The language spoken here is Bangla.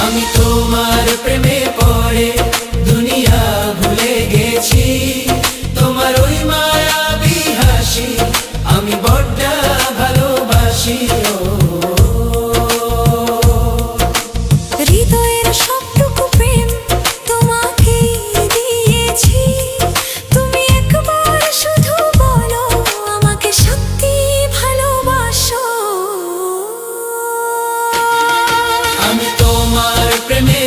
আমি তোমার প্রেমে পড়ে দুনিয়া ভুলে গেছি, তোমার ওই মায়াবী হাসি আমি বড্ড ভালোবাসি। হৃদয়ের সবটুকু প্রেম তোমাকে দিয়েছি, তুমি একবার শুধু বলো আমাকে সত্যি ভালোবাসো। আমি তোমার প্রেমে